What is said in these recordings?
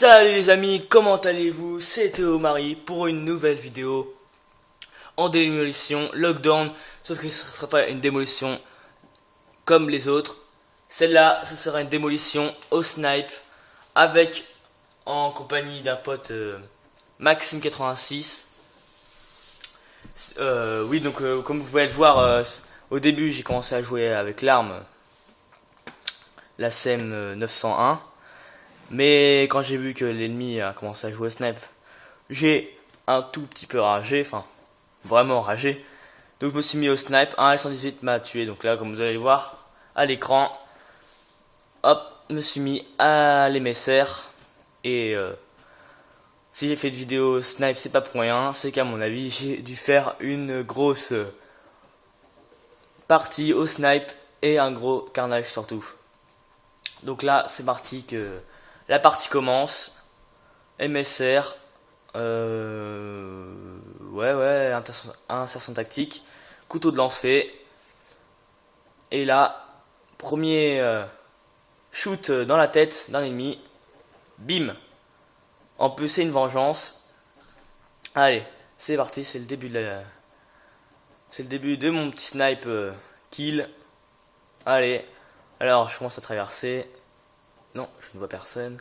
Salut les amis, comment allez-vous? C'est Théo Marie pour une nouvelle vidéo en démolition Lockdown, sauf que ce ne sera pas une démolition comme les autres. Celle-là, ce sera une démolition au snipe avec en compagnie d'un pote Maxime86. Oui, donc comme vous pouvez le voir, au début j'ai commencé à jouer avec l'arme, la SEM 901. Mais quand j'ai vu que l'ennemi a commencé à jouer au snipe, j'ai un tout petit peu ragé, enfin vraiment ragé. Donc je me suis mis au snipe, un L118 m'a tué, donc là comme vous allez le voir à l'écran, hop, je me suis mis à l'MSR. Et si j'ai fait de vidéo snipe, c'est pas pour rien, c'est qu'à mon avis j'ai dû faire une grosse partie au snipe et un gros carnage surtout. Donc là c'est parti que la partie commence. MSR, ouais, insertion tactique, couteau de lancer. Et là, premier shoot dans la tête d'un ennemi. Bim. En plus, c'est une vengeance. Allez, c'est parti, c'est le début de mon petit snipe kill. Allez, alors je commence à traverser. Non, je ne vois personne.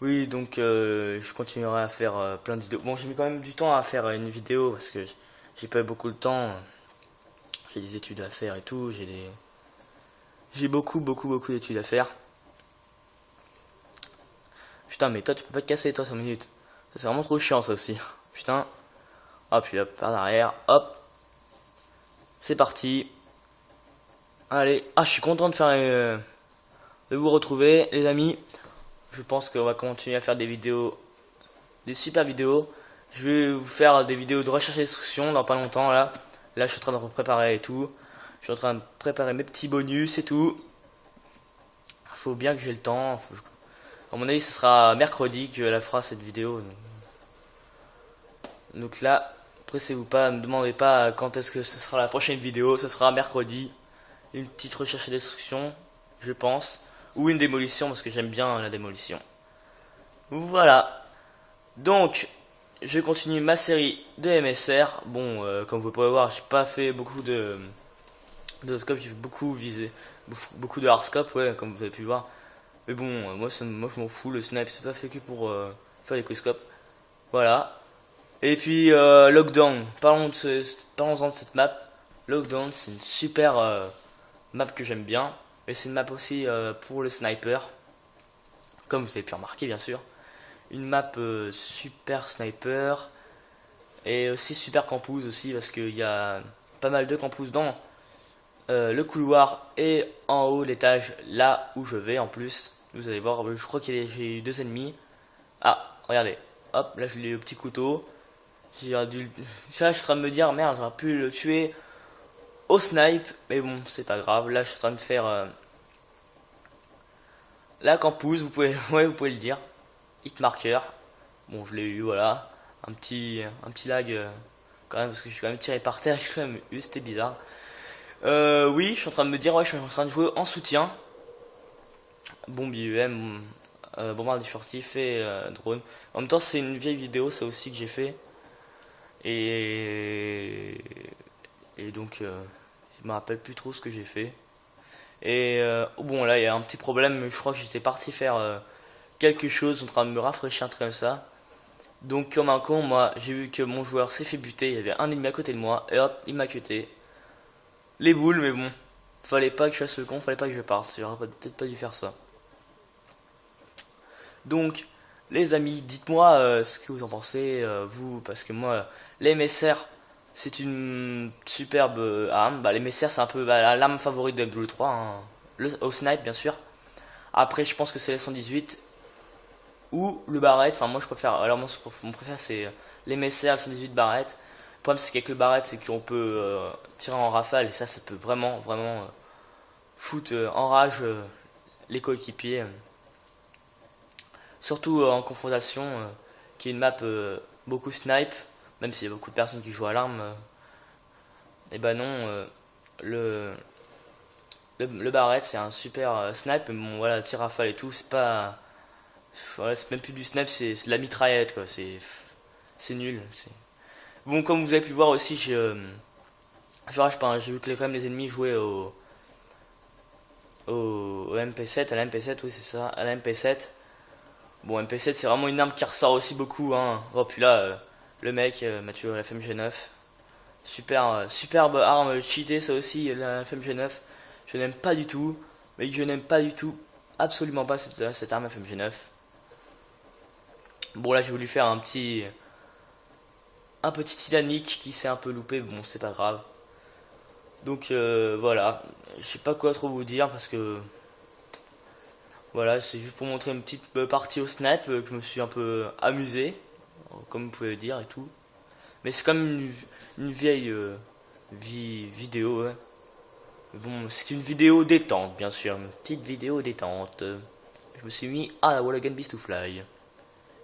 Oui, donc je continuerai à faire plein de vidéos. Bon, j'ai mis quand même du temps à faire une vidéo parce que j'ai pas eu beaucoup de temps. J'ai des études à faire et tout. J'ai beaucoup d'études à faire. Putain, mais toi, tu peux pas te casser, toi, 5 minutes. C'est vraiment trop chiant, ça aussi. Putain. Hop, puis hop, par derrière. Hop. C'est parti. Allez. Ah, je suis content de faire de vous retrouver, les amis. Je pense qu'on va continuer à faire des vidéos, des super vidéos. Je vais vous faire des vidéos de recherche et d'instruction dans pas longtemps là. Là je suis en train de préparer et tout. Je suis en train de préparer mes petits bonus et tout. Faut bien que j'ai le temps. À mon avis ce sera mercredi que la fera cette vidéo. Donc là, pressez-vous pas, ne me demandez pas quand est-ce que ce sera la prochaine vidéo. Ce sera mercredi. Une petite recherche et d'instruction, je pense. Ou une démolition parce que j'aime bien la démolition. Voilà. Donc, je continue ma série de MSR. Bon, comme vous pouvez voir, j'ai pas fait beaucoup de scope, j'ai beaucoup visé, beaucoup de hard scope, ouais, comme vous avez pu voir. Mais bon, moi je m'en fous, le snipe c'est pas fait que pour faire les quickscopes. Voilà. Et puis Lockdown, parlons-en de cette map. Lockdown, c'est une super map que j'aime bien. Et c'est une map aussi pour le sniper. Comme vous avez pu remarquer, bien sûr. Une map super sniper. Et aussi super campus aussi, parce qu'il y a pas mal de campus dans le couloir et en haut l'étage, là où je vais en plus. Vous allez voir, je crois que j'ai eu 2 ennemis. Ah, regardez. Hop, là je l'ai eu au petit couteau. Là, je suis en train de me dire, merde, j'aurais pu le tuer au snipe. Mais bon, c'est pas grave. Là, je suis en train de faire la campus, vous pouvez, ouais, vous pouvez le dire. Hitmarker. Bon, je l'ai eu, voilà. Un petit lag quand même, parce que je suis quand même tiré par terre. Je suis quand même eu, c'était bizarre. Oui, je suis en train de me dire, ouais, je suis en train de jouer en soutien. Bombe IEM, bombardier furtif et drone. En même temps, c'est une vieille vidéo, ça aussi que j'ai fait. Et donc, je me rappelle plus trop ce que j'ai fait. Et bon, là, il y a un petit problème, mais je crois que j'étais parti faire quelque chose en train de me rafraîchir un truc comme ça. Donc comme un con, moi j'ai vu que mon joueur s'est fait buter, il y avait un ennemi à côté de moi, et hop, il m'a cuté. Les boules, mais bon, fallait pas que je fasse le con, fallait pas que je parte, j'aurais peut-être pas dû faire ça. Donc les amis, dites-moi ce que vous en pensez, vous, parce que moi, les MSR, c'est une superbe arme. Bah, les MSR c'est un peu l'arme favorite de MW3, hein. Au snipe bien sûr. Après je pense que c'est les 118 ou le barrette. Enfin moi je préfère, alors mon préféré c'est les MSR, le 118 barrette. Le problème c'est qu'avec le barrette c'est qu'on peut tirer en rafale et ça peut vraiment foutre en rage les coéquipiers. Surtout en confrontation qui est une map beaucoup snipe, même s'il y a beaucoup de personnes qui jouent à l'arme. Et bah non, le barrette c'est un super snipe, mais bon voilà, tir rafale et tout, c'est pas Voilà, c'est même plus du snipe, c'est de la mitraillette quoi, c'est nul. Bon, comme vous avez pu le voir aussi, j'ai vu que quand même les ennemis jouaient au MP7, à la MP7, oui c'est ça, à la MP7. Bon, MP7 c'est vraiment une arme qui ressort aussi beaucoup, hein. Oh puis là, le mec m'a tué la FMG9. Superbe arme cheatée ça aussi, la FMG9. Je n'aime pas du tout, mais je n'aime pas du tout, absolument pas cette arme FMG9. Bon là j'ai voulu faire un petit Titanic qui s'est un peu loupé, bon c'est pas grave. Donc voilà, je sais pas quoi trop vous dire parce que voilà, c'est juste pour montrer une petite partie au snap que je me suis un peu amusé, comme vous pouvez le dire et tout. Mais c'est comme une vieille vidéo, ouais. Bon, c'est une vidéo détente, bien sûr, une petite vidéo détente. Je me suis mis à la Wall Again Beast to Fly.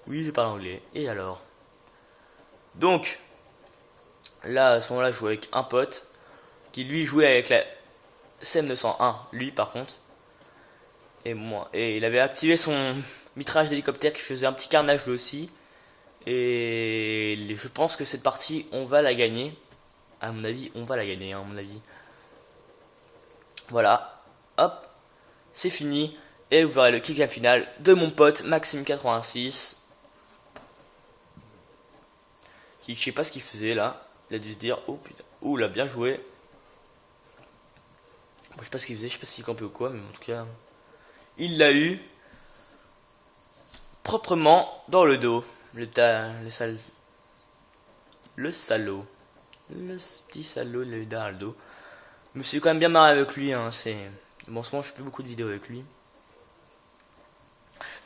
Oui, je parle anglais. Et alors? Donc, là, à ce moment-là, je jouais avec un pote qui lui jouait avec la CM901, lui par contre. Et moi, et il avait activé son mitraillage d'hélicoptère qui faisait un petit carnage lui aussi. Et je pense que cette partie, on va la gagner. À mon avis, on va la gagner, hein, à mon avis. Voilà, hop, c'est fini. Et vous verrez le kick final de mon pote Maxime86. Qui, je sais pas ce qu'il faisait là. Il a dû se dire, oh putain, ouh, il a bien joué. Bon, je sais pas ce qu'il faisait, je sais pas s'il campait ou quoi, mais en tout cas, il l'a eu proprement dans le dos. Le salaud. Le petit salaud, il l'a eu dans le dos. Je me suis quand même bien marré avec lui, hein, bon, en ce moment je fais plus beaucoup de vidéos avec lui.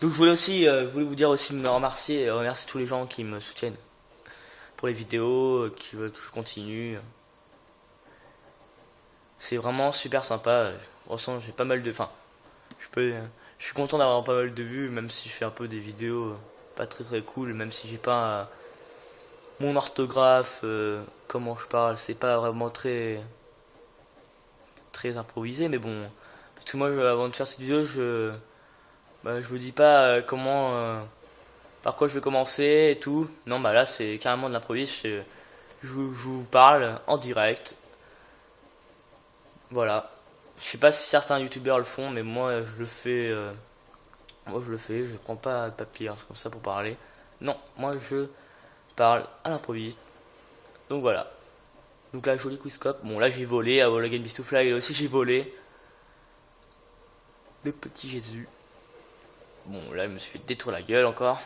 Donc je voulais aussi, vous dire aussi me remercier tous les gens qui me soutiennent pour les vidéos, qui veulent que je continue. C'est vraiment super sympa. J'ai pas mal de, je suis content d'avoir pas mal de vues, même si je fais un peu des vidéos pas très cool, même si j'ai pas mon orthographe, comment je parle, c'est pas vraiment très improvisé, mais bon, parce que moi avant de faire cette vidéo je vous dis pas par quoi je vais commencer et tout. Non, bah là c'est carrément de l'improviste, je vous parle en direct. Voilà, je sais pas si certains youtubeurs le font, mais moi je le fais, je prends pas de papier, un truc comme ça pour parler. Non, moi je parle à l'improviste. Donc voilà. Donc là, joli quizscope. Bon, là j'ai volé à Wall Again Beast to Fly. Là aussi j'ai volé. Le petit Jésus. Bon, là je me suis fait détruire la gueule encore.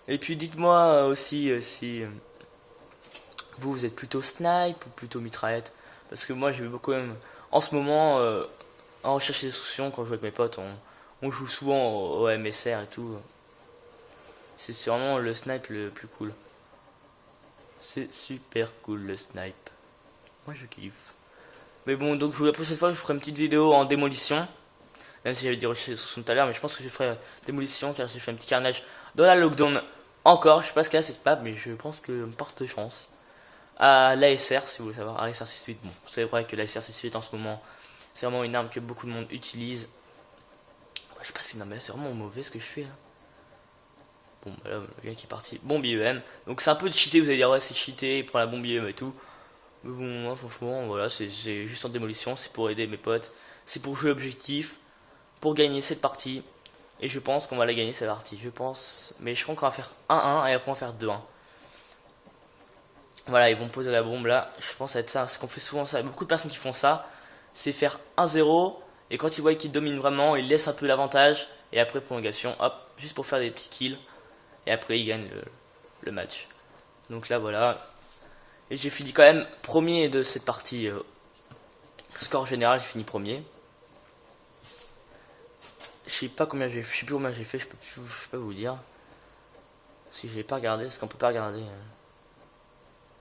Et puis dites-moi aussi si vous êtes plutôt snipe ou plutôt mitraillette. Parce que moi j'ai beaucoup même. En ce moment, en recherche d'instruction, quand je joue avec mes potes, on joue souvent au MSR et tout. C'est sûrement le snipe le plus cool. C'est super cool le snipe. Moi je kiffe. Mais bon, donc la prochaine fois je ferai une petite vidéo en démolition. Même si j'avais dit recherche d'instruction tout à l'heure, mais je pense que je ferai démolition car j'ai fait un petit carnage dans la lockdown encore. Je sais pas ce qu'il y a, c'est pas, mais je pense que me porte chance. À l'ASR, si vous voulez savoir, ASR 68. Bon, c'est vrai que l'ASR 68 en ce moment, c'est vraiment une arme que beaucoup de monde utilise. Je sais pas si c'est vraiment mauvais ce que je fais là. Bon, bah là, le gars qui est parti. Bombe IEM. Donc c'est un peu de cheaté, vous allez dire, ouais, c'est cheaté, il prend la bombe IEM et tout. Mais bon, moi, franchement, voilà, c'est juste en démolition, c'est pour aider mes potes. C'est pour jouer objectif, pour gagner cette partie. Et je pense qu'on va la gagner cette partie, je pense. Mais je crois qu'on va faire 1-1 et après on va faire 2-1. Voilà, ils vont poser la bombe là. Je pense que ça va être ça, parce qu'on fait souvent ça. Beaucoup de personnes qui font ça, c'est faire 1-0. Et quand ils voient qu'ils dominent vraiment, ils laissent un peu l'avantage. Et après, prolongation, hop, juste pour faire des petits kills. Et après, ils gagnent le match. Donc là, voilà. Et j'ai fini quand même premier de cette partie. Score général, j'ai fini premier. Je sais pas combien j'ai fait, je sais plus combien j'ai fait, je peux pas vous dire. Si je l'ai pas regardé, parce qu'on peut pas regarder.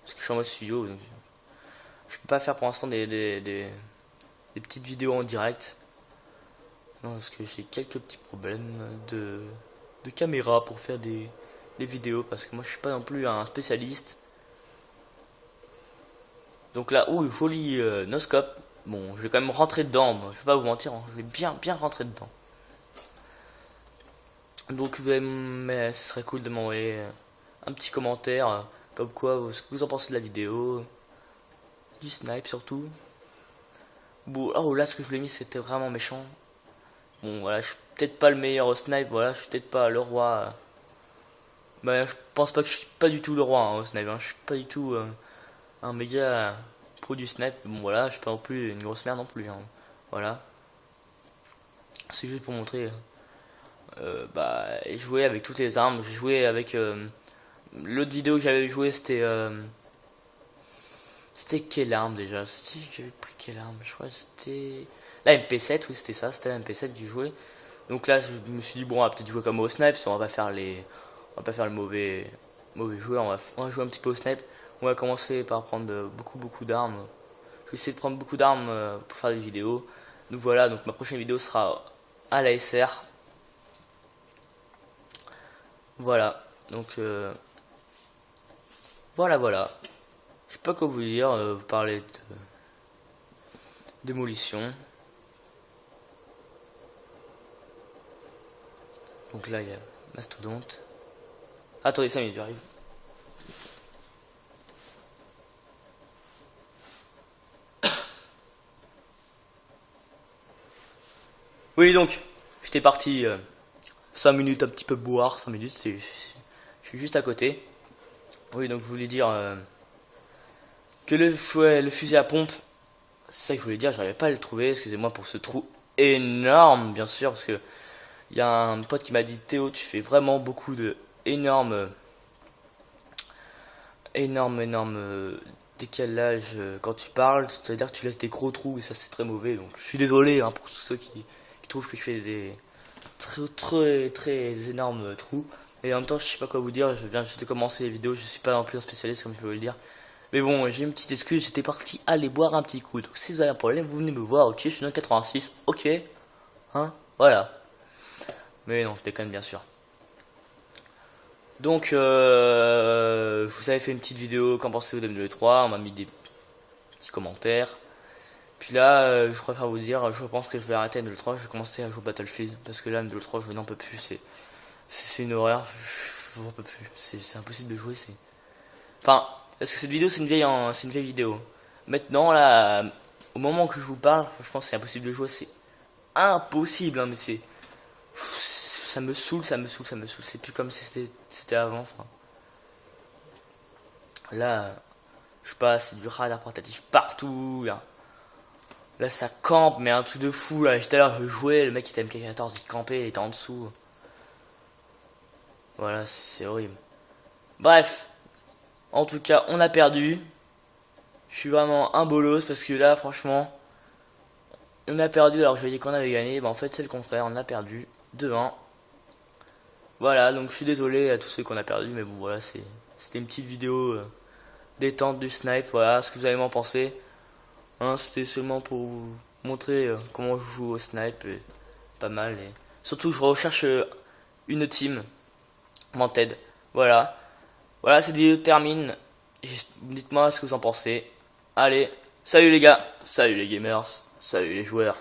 Parce que je suis en mode studio. Donc je peux pas faire pour l'instant des petites vidéos en direct. Non, parce que j'ai quelques petits problèmes de caméra pour faire des vidéos. Parce que moi je suis pas non plus un spécialiste. Donc là, ouh, joli no-scope. Bon, je vais quand même rentrer dedans. Moi, je vais pas vous mentir, hein, je vais bien rentrer dedans. Donc mais ce serait cool de m'envoyer un petit commentaire, comme quoi ce que vous en pensez de la vidéo, du snipe surtout. Bon, oh là ce que je vous l'ai mis c'était vraiment méchant. Bon voilà, je suis peut-être pas le meilleur au snipe, voilà, je suis peut-être pas le roi. Bah je pense pas que je suis pas du tout le roi au snipe, hein. Je suis pas du tout un méga pro du snipe. Bon voilà, je suis pas non plus une grosse merde non plus, hein. Voilà. C'est juste pour montrer. Bah jouer avec toutes les armes. J'ai joué avec l'autre vidéo que j'avais joué, c'était quelle arme déjà? J'avais pris quelle arme? Je crois que c'était la MP7. Oui, c'était ça, c'était la MP7 que j'ai joué. Donc là je me suis dit bon, on va peut-être jouer comme au snipe, on va pas faire le mauvais joueur, on va jouer un petit peu au snipe. On va commencer par prendre beaucoup d'armes. Je vais essayer de prendre beaucoup d'armes pour faire des vidéos. Donc voilà, donc ma prochaine vidéo sera à la SR. Voilà, donc voilà. Je sais pas quoi vous dire, vous parlez de démolition. Donc là il y a Mastodonte. Attendez 5 minutes, j'arrive. Oui donc, j'étais parti 5 minutes un petit peu boire, 5 minutes, je suis juste à côté. Oui donc je voulais dire que le fusil à pompe, c'est ça que je voulais dire, j'arrivais pas à le trouver, excusez-moi pour ce trou énorme bien sûr, parce que il y a un pote qui m'a dit Théo tu fais vraiment beaucoup de énorme décalage quand tu parles, c'est-à-dire que tu laisses des gros trous et ça c'est très mauvais, donc je suis désolé hein, pour tous ceux qui trouvent que je fais des très énormes trous. Et en même temps je sais pas quoi vous dire, je viens juste de commencer les vidéos, je suis pas non plus un spécialiste comme je peux le dire. Mais bon, j'ai une petite excuse, j'étais parti aller boire un petit coup. Donc si vous avez un problème, vous venez me voir, ok, je suis dans 86, ok. Hein, voilà. Mais non, je déconne bien sûr. Donc, je vous avais fait une petite vidéo, qu'en pensez-vous de MW3, on m'a mis des petits commentaires. Puis là, je préfère vous dire, je pense que je vais arrêter MW3, je vais commencer à jouer Battlefield. Parce que là, MW3, je n'en peux plus, c'est une horreur, je n'en peux plus, c'est impossible de jouer, Enfin, parce que cette vidéo, c'est une vieille vidéo. Maintenant, là, au moment que je vous parle, je pense que c'est impossible de jouer, c'est impossible, hein, mais ça me saoule. C'est plus comme si c'était avant. Enfin. Là, je sais pas, c'est du radar portatif partout. Là, ça campe, mais un truc de fou. Là, tout à l'heure, je jouais, le mec était MK14, il campait, il était en dessous. Voilà, c'est horrible. Bref, en tout cas, on a perdu. Je suis vraiment un bolos parce que là, franchement, on a perdu alors que je voyais qu'on avait gagné. En fait, c'est le contraire, on a perdu 2-1. Voilà, donc je suis désolé à tous ceux qu'on a perdu, mais bon, voilà, c'était une petite vidéo détente du snipe. Voilà, ce que vous allez m'en penser. Hein, c'était seulement pour vous montrer comment je joue au snipe. Pas mal. Et surtout, je recherche une team. Wanted. Voilà. Voilà, cette vidéo termine. Dites-moi ce que vous en pensez. Allez, salut les gars, salut les gamers, salut les joueurs.